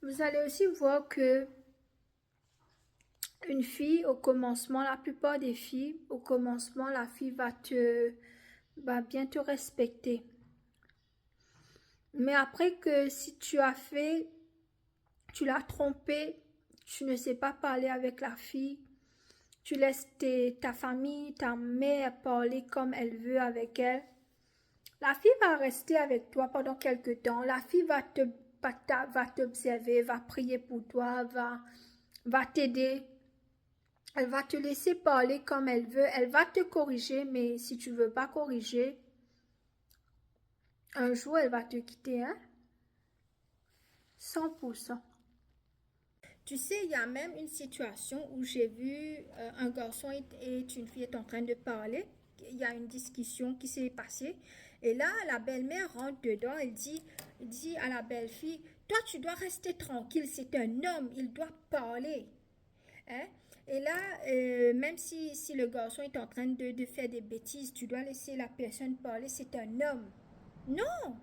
Vous allez aussi voir que une fille, au commencement, la plupart des filles, au commencement, la fille va bien te respecter. Mais après que si tu l'as trompé, tu ne sais pas parler avec la fille, tu laisses ta famille, ta mère parler comme elle veut avec elle, la fille va rester avec toi pendant quelque temps. La fille va t'observer, va prier pour toi, va t'aider. Elle va te laisser parler comme elle veut. Elle va te corriger, mais si tu veux pas corriger, un jour elle va te quitter, hein? 100%. Tu sais, il y a même une situation où j'ai vu un garçon et une fille est en train de parler. Il y a une discussion qui s'est passée. Et là, la belle-mère rentre dedans. Elle dit à la belle-fille, toi, tu dois rester tranquille. C'est un homme. Il doit parler. Hein? Et là, même si le garçon est en train de faire des bêtises, tu dois laisser la personne parler. C'est un homme. Non!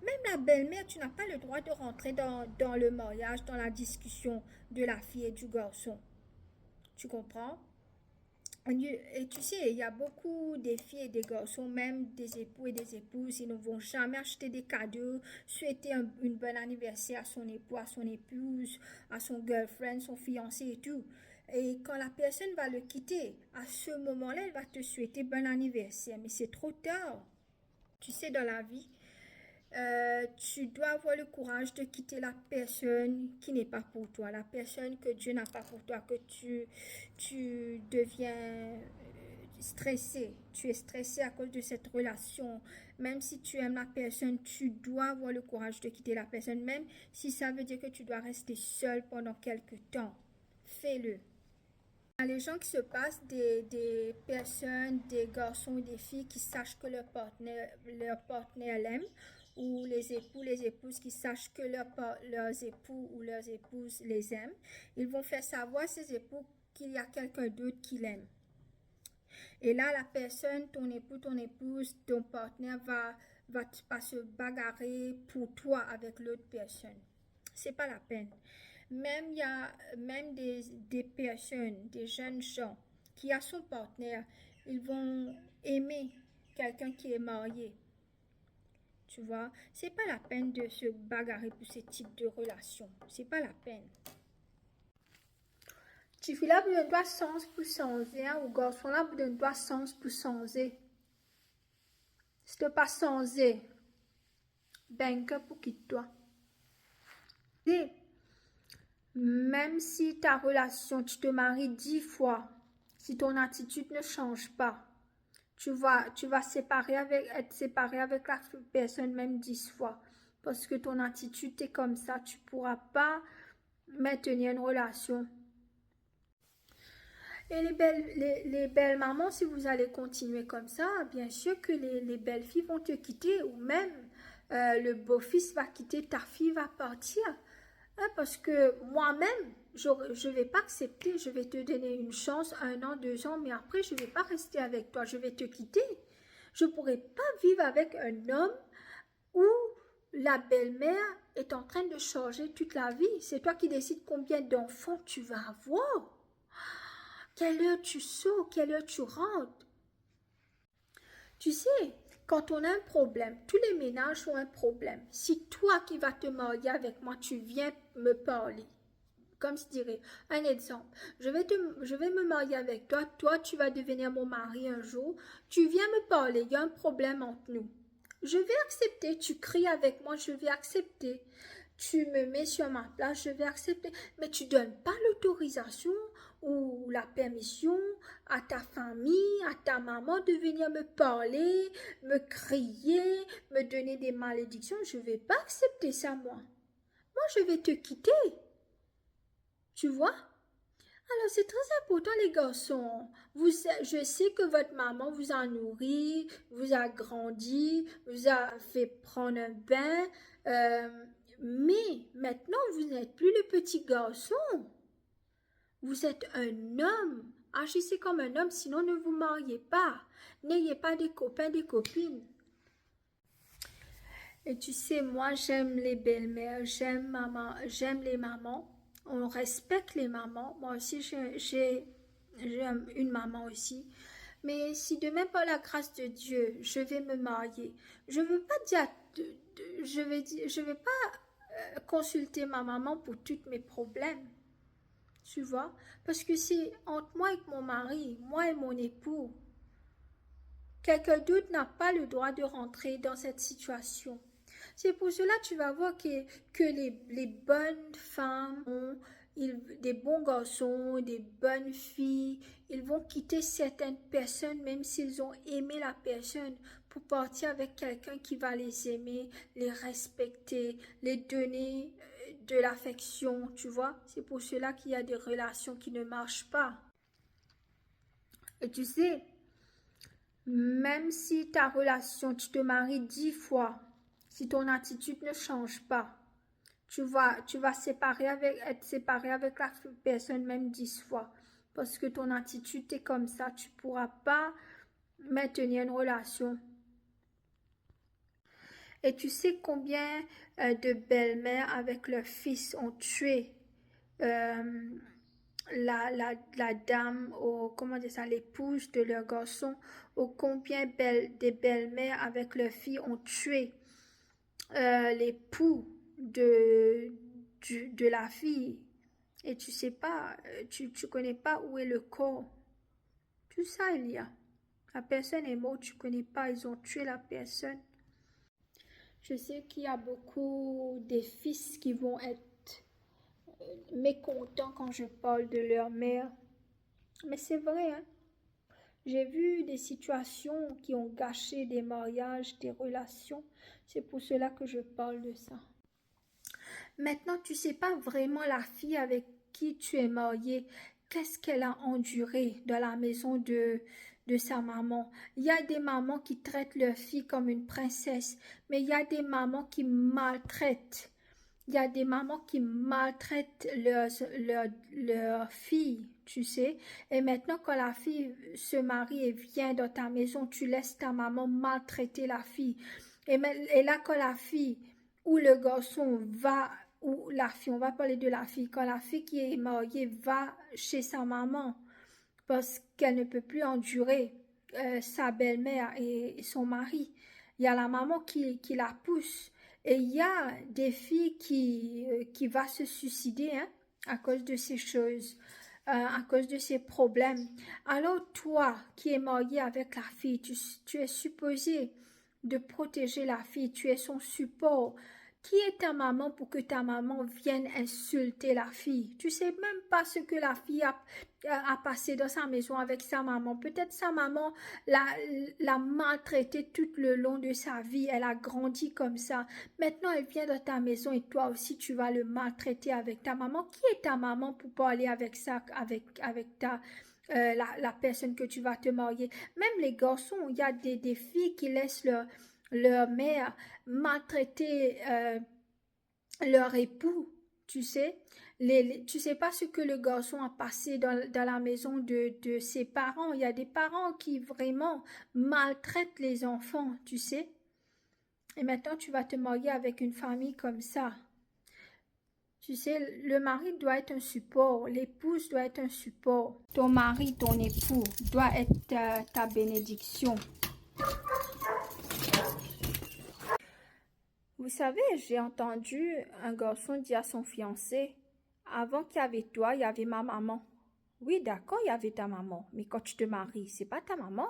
Même la belle-mère, tu n'as pas le droit de rentrer dans le mariage, dans la discussion de la fille et du garçon. Tu comprends? Et tu sais, il y a beaucoup de filles et des garçons, même des époux et des épouses, ils ne vont jamais acheter des cadeaux, souhaiter une bonne anniversaire à son époux, à son épouse, à son girlfriend, son fiancé et tout. Et quand la personne va le quitter, à ce moment-là, elle va te souhaiter bon anniversaire, mais c'est trop tard. Tu sais, dans la vie, tu dois avoir le courage de quitter la personne qui n'est pas pour toi, la personne que Dieu n'a pas pour toi, que tu deviens stressé. Tu es stressé à cause de cette relation. Même si tu aimes la personne, tu dois avoir le courage de quitter la personne, même si ça veut dire que tu dois rester seul pendant quelque temps. Fais-le. Il y a les gens qui se passent des personnes, des garçons ou des filles qui sachent que leur partenaire l'aime, ou les époux, les épouses qui sachent que leurs époux ou leurs épouses les aiment. Ils vont faire savoir à ces époux qu'il y a quelqu'un d'autre qui l'aime. Et là, la personne, ton époux, ton épouse, ton partenaire va se bagarrer pour toi avec l'autre personne. C'est pas la peine. Même il y a même des personnes, des jeunes gens qui a son partenaire, ils vont aimer quelqu'un qui est marié. Tu vois, c'est pas la peine de se bagarrer pour ce type de relation. C'est pas la peine. Tu fais là pour toi sens pour changer, hein, ou garçon là pour toi sens pour changer. Si tu pas changer, ben que pour quitter toi. Et même si ta relation, tu te maries 10 fois, si ton attitude ne change pas, tu vas être séparé avec la personne même 10 fois. Parce que ton attitude est comme ça, tu ne pourras pas maintenir une relation. Et les belles mamans, si vous allez continuer comme ça, bien sûr que les belles filles vont te quitter, ou même le beau-fils va quitter, ta fille va partir. Hein, parce que moi-même, je ne vais pas accepter, je vais te donner une chance, 1 an, 2 ans, mais après, je ne vais pas rester avec toi, je vais te quitter. Je ne pourrai pas vivre avec un homme où la belle-mère est en train de changer toute la vie. C'est toi qui décides combien d'enfants tu vas avoir. Quelle heure tu sors, quelle heure tu rentres. Tu sais, quand on a un problème, tous les ménages ont un problème. Si toi qui vas te marier avec moi, tu viens me parler, comme je dirais, un exemple, je vais me marier avec toi, toi tu vas devenir mon mari un jour, tu viens me parler, il y a un problème entre nous. Je vais accepter, tu cries avec moi, je vais accepter. Tu me mets sur ma place, je vais accepter. Mais tu ne donnes pas l'autorisation ou la permission à ta famille, à ta maman de venir me parler, me crier, me donner des malédictions. Je ne vais pas accepter ça, moi. Moi, je vais te quitter. Tu vois? Alors, c'est très important, les garçons. Je sais que votre maman vous a nourri, vous a grandi, vous a fait prendre un bain, mais maintenant, vous n'êtes plus le petit garçon. Vous êtes un homme. Agissez comme un homme, sinon ne vous mariez pas. N'ayez pas des copains, des copines. Et tu sais, moi, j'aime les belles-mères, j'aime les mamans. On respecte les mamans. Moi aussi, j'aime une maman aussi. Mais si demain, par la grâce de Dieu, je vais me marier, je veux pas dire, je vais pas consulter ma maman pour tous mes problèmes. Tu vois? Parce que c'est entre moi et mon mari, moi et mon époux. Quelqu'un d'autre n'a pas le droit de rentrer dans cette situation. C'est pour cela que tu vas voir que les bonnes femmes des bons garçons, des bonnes filles, ils vont quitter certaines personnes même s'ils ont aimé la personne pour partir avec quelqu'un qui va les aimer, les respecter, les donner de l'affection, tu vois. C'est pour cela qu'il y a des relations qui ne marchent pas. Et tu sais, même si ta relation, tu te maries 10 fois, si ton attitude ne change pas, tu vas être séparé avec la personne même 10 fois. Parce que ton attitude est comme ça, tu ne pourras pas maintenir une relation. Et tu sais combien de belles-mères avec leurs fils ont tué euh, la dame, comment dire ça, l'épouse de leur garçon, ou combien des belles-mères avec leurs filles ont tué l'époux de la fille. Et tu sais pas, tu connais pas où est le corps. Tout ça, il y a. La personne est morte, tu connais pas, ils ont tué la personne. Je sais qu'il y a beaucoup de fils qui vont être mécontents quand je parle de leur mère. Mais c'est vrai, hein. J'ai vu des situations qui ont gâché des mariages, des relations. C'est pour cela que je parle de ça. Maintenant, tu sais pas vraiment la fille avec qui tu es marié, qu'est-ce qu'elle a enduré dans la maison de sa maman. Il y a des mamans qui traitent leur fille comme une princesse, mais il y a des mamans qui maltraitent. Il y a des mamans qui maltraitent leur fille, tu sais. Et maintenant, quand la fille se marie et vient dans ta maison, tu laisses ta maman maltraiter la fille. Et là, quand la fille ou le garçon va, ou la fille, on va parler de la fille, quand la fille qui est mariée va chez sa maman parce qu'elle ne peut plus endurer sa belle-mère et son mari, il y a la maman qui la pousse. Et il y a des filles qui vont se suicider hein, à cause de ces choses, à cause de ces problèmes. Alors toi qui es marié avec la fille, tu es supposé de protéger la fille, tu es son support. Qui est ta maman pour que ta maman vienne insulter la fille? Tu sais même pas ce que la fille a passé dans sa maison avec sa maman. Peut-être sa maman l'a maltraitée tout le long de sa vie. Elle a grandi comme ça. Maintenant, elle vient dans ta maison et toi aussi, tu vas le maltraiter avec ta maman. Qui est ta maman pour parler avec ça, avec la personne que tu vas te marier? Même les garçons, il y a des filles qui laissent leur mère maltraiter leur époux, tu sais. Tu sais pas ce que le garçon a passé dans la maison de ses parents. Il y a des parents qui vraiment maltraitent les enfants, tu sais. Et maintenant, tu vas te marier avec une famille comme ça. Tu sais, le mari doit être un support, l'épouse doit être un support. Ton mari, ton époux doit être ta bénédiction. Vous savez, j'ai entendu un garçon dire à son fiancé, avant qu'il y avait toi, il y avait ma maman. Oui, d'accord, il y avait ta maman, mais quand tu te maries, c'est pas ta maman.